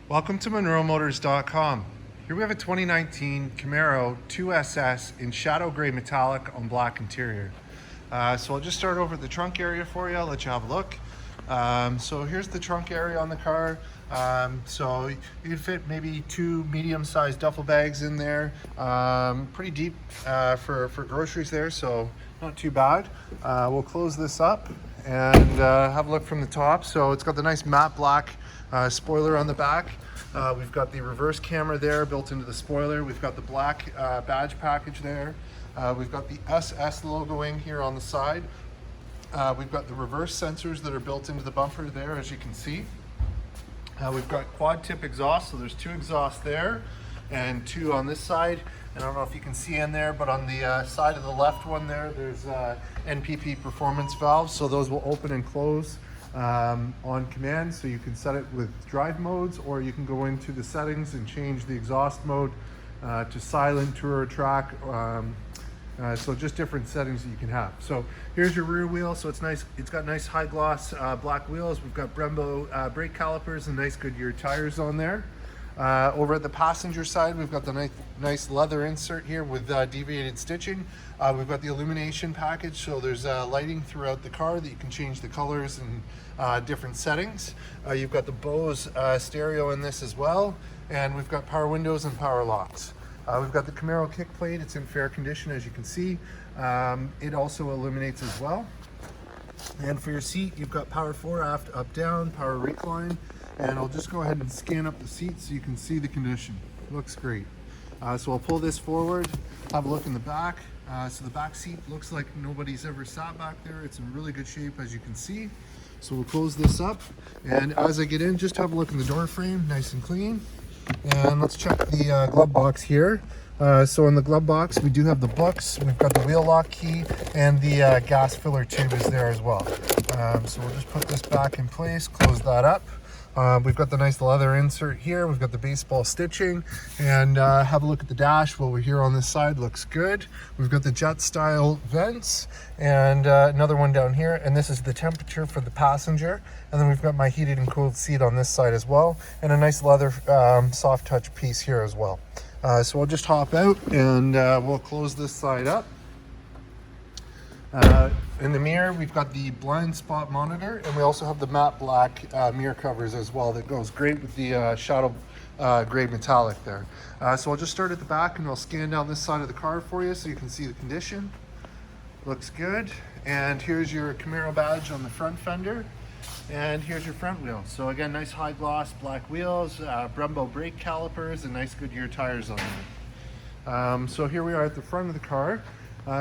Welcome to MonroeMotors.com. Here we have a 2019 Camaro 2SS in shadow gray metallic on black interior. So I'll just start over the trunk area for you. I'll let you have a look. So here's the trunk area on the car. So you can fit maybe 2 medium-sized duffel bags in there. Pretty deep for groceries there, so not too bad. We'll close this up and have a look from the top. So it's got the nice matte black spoiler on the back. We've got the reverse camera there built into the spoiler. We've got the black badge package there. We've got the SS logoing here on the side. We've got the reverse sensors that are built into the bumper there, as you can see. We've got quad tip exhaust, so there's 2 exhausts there and 2 on this side. And I don't know if you can see in there, but on the side of the left one there, there's NPP Performance valves, so those will open and close on command, so you can set it with drive modes, or you can go into the settings and change the exhaust mode to silent, tour, track. So just different settings that you can have. So here's your rear wheel. So it's nice. It's got nice high gloss black wheels. We've got Brembo brake calipers and nice Goodyear tires on there. Over at the passenger side, we've got the nice leather insert here with deviated stitching. We've got the illumination package, so there's lighting throughout the car that you can change the colors and different settings. You've got the Bose stereo in this as well, and we've got power windows and power locks. We've got the Camaro kick plate. It's in fair condition, as you can see. It also illuminates as well. And for your seat, you've got power fore, aft, up, down, power recline. And I'll just go ahead and scan up the seat so you can see the condition. Looks great. So I'll pull this forward, have a look in the back. So the back seat looks like nobody's ever sat back there. It's in really good shape, as you can see. So we'll close this up. And as I get in, just have a look in the door frame, nice and clean. And let's check the glove box here. So in the glove box, we do have the books, we've got the wheel lock key, and the gas filler tube is there as well. So we'll just put this back in place, close that up. We've got the nice leather insert here, we've got the baseball stitching, and have a look at the dash. What we're here on this side looks good. We've got the jet style vents, and another one down here, and this is the temperature for the passenger. And then we've got my heated and cooled seat on this side as well, and a nice leather soft touch piece here as well. So we'll just hop out and we'll close this side up. In the mirror, we've got the blind spot monitor, and we also have the matte black mirror covers as well that goes great with the shadow gray metallic there. So I'll just start at the back and I'll scan down this side of the car for you so you can see the condition. Looks good. And here's your Camaro badge on the front fender. And here's your front wheel. So again, nice high gloss black wheels, Brembo brake calipers, and nice Goodyear tires on there. So here we are at the front of the car.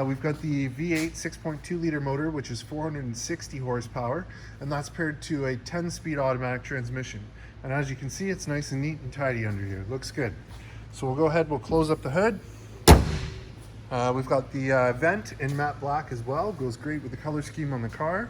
We've got the V8 6.2 liter motor, which is 460 horsepower, and that's paired to a 10-speed automatic transmission. And as you can see, it's nice and neat and tidy under here. It looks good. So we'll go ahead, we'll close up the hood. We've got the vent in matte black as well. Goes great with the color scheme on the car.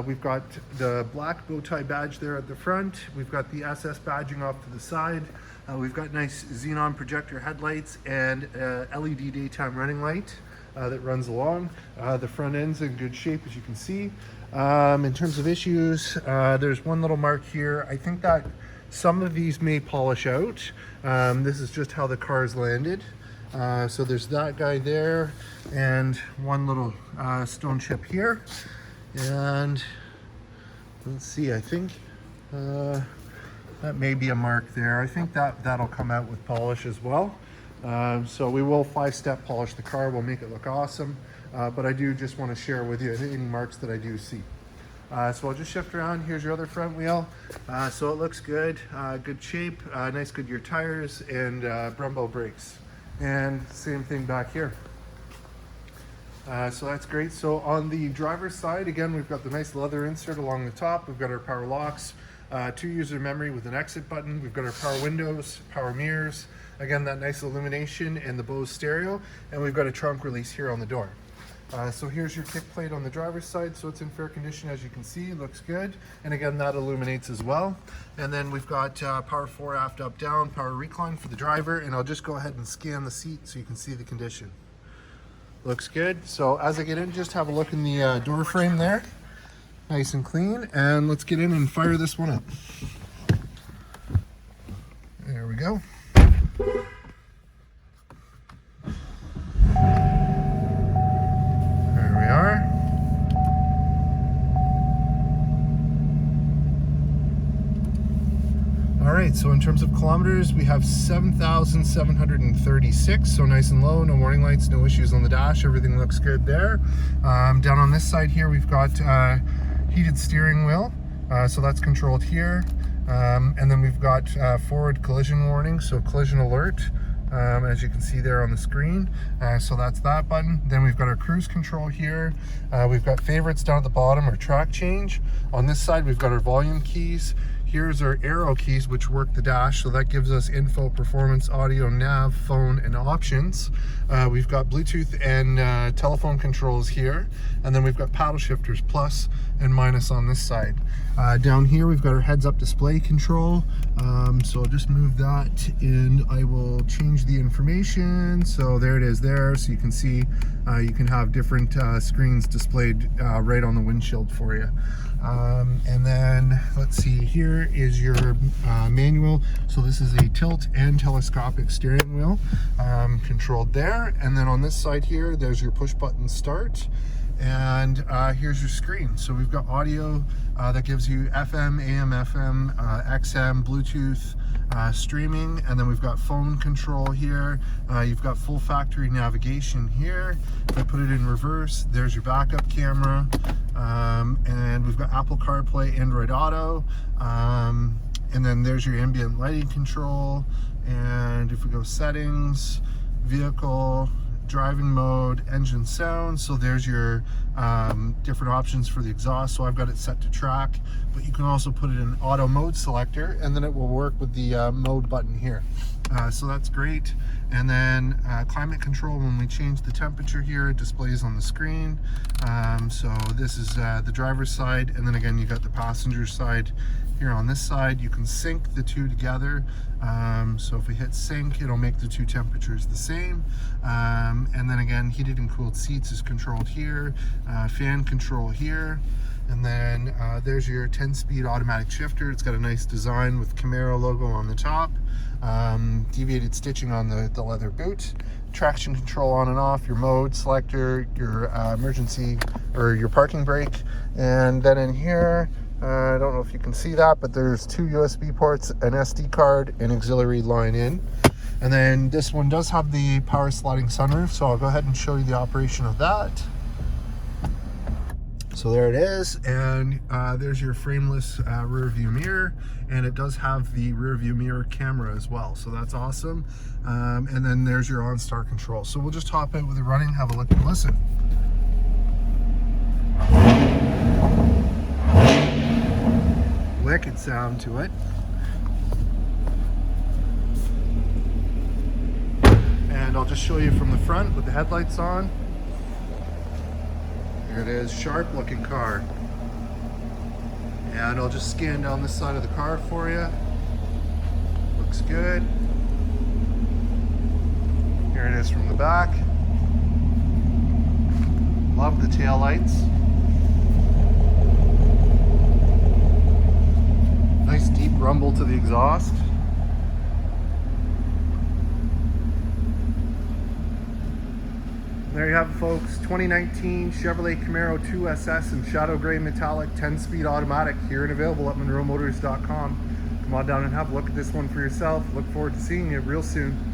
We've got the black bow tie badge there at the front. We've got the SS badging off to the side. We've got nice Xenon projector headlights and LED daytime running light that runs along. The front end's in good shape, as you can see. In terms of issues, there's one little mark here. I think that some of these may polish out. This is just how the car's landed. So there's that guy there, and one little stone chip here. And let's see, I think that may be a mark there. I think that'll come out with polish as well. So we will 5-step polish the car. We'll make it look awesome. But I do just want to share with you any marks that I do see. So I'll just shift around. Here's your other front wheel. So it looks good, good shape, nice Goodyear tires, and Brembo brakes. And same thing back here. So that's great. So on the driver's side, again, we've got the nice leather insert along the top. We've got our power locks, 2 user memory with an exit button. We've got our power windows, power mirrors, again, that nice illumination, and the Bose stereo. And we've got a trunk release here on the door. So here's your kick plate on the driver's side. So it's in fair condition, as you can see. Looks good. And again, that illuminates as well. And then we've got power fore, aft, up, down, power recline for the driver. And I'll just go ahead and scan the seat so you can see the condition. Looks good. So as I get in, just have a look in the door frame there. Nice and clean. And let's get in and fire this one up. go. There we are. All right, so in terms of kilometers, we have 7,736, so nice and low, no warning lights, no issues on the dash, everything looks good there. Down on this side here, we've got heated steering wheel, so that's controlled here. And then we've got forward collision warning, so collision alert, as you can see there on the screen. So that's that button. Then we've got our cruise control here. We've got favorites down at the bottom, our track change. On this side, we've got our volume keys. Here's our arrow keys, which work the dash, so that gives us info, performance, audio, nav, phone, and options. We've got Bluetooth and telephone controls here, and then we've got paddle shifters, plus and minus on this side. Down here, we've got our heads-up display control, so I'll just move that, and I will change the information. So there it is there, so you can see you can have different screens displayed right on the windshield for you. And then let's see, here is your manual. So this is a tilt and telescopic steering wheel, controlled there. And then on this side here, there's your push button start. And here's your screen. So we've got audio that gives you FM, AM, FM, XM, Bluetooth, streaming, and then we've got phone control here. You've got full factory navigation here. If I put it in reverse, there's your backup camera, and we've got Apple CarPlay, Android Auto, and then there's your ambient lighting control. And if we go settings, vehicle, driving mode, engine sound, so there's your different options for the exhaust. So I've got it set to track, but you can also put it in auto mode selector, and then it will work with the mode button here. So that's great. And then climate control, when we change the temperature here, it displays on the screen. So this is the driver's side, and then again you got the passenger side here on this side. You can sync the two together. So if we hit sync, it'll make the two temperatures the same. And then again, heated and cooled seats is controlled here, fan control here. And then there's your 10-speed automatic shifter. It's got a nice design with Camaro logo on the top. Deviated stitching on the leather boot. Traction control on and off, your mode selector, your emergency or your parking brake. And then in here, I don't know if you can see that, but there's two USB ports, an SD card, and auxiliary line in. And then this one does have the power sliding sunroof, so I'll go ahead and show you the operation of that. So there it is, and there's your frameless rear view mirror, and it does have the rear view mirror camera as well, so that's awesome. And then there's your OnStar control. So we'll just hop out with it running, have a look and listen. Wicked sound to it. And I'll just show you from the front with the headlights on. Here it is, sharp looking car. And I'll just scan down this side of the car for you. Looks good. Here it is from the back. Love the tail lights. Nice deep rumble to the exhaust. There you have it, folks. 2019 Chevrolet Camaro 2SS in shadow gray metallic 10-speed automatic, here and available at monroemotors.com. Come on down and have a look at this one for yourself. Look forward to seeing you real soon.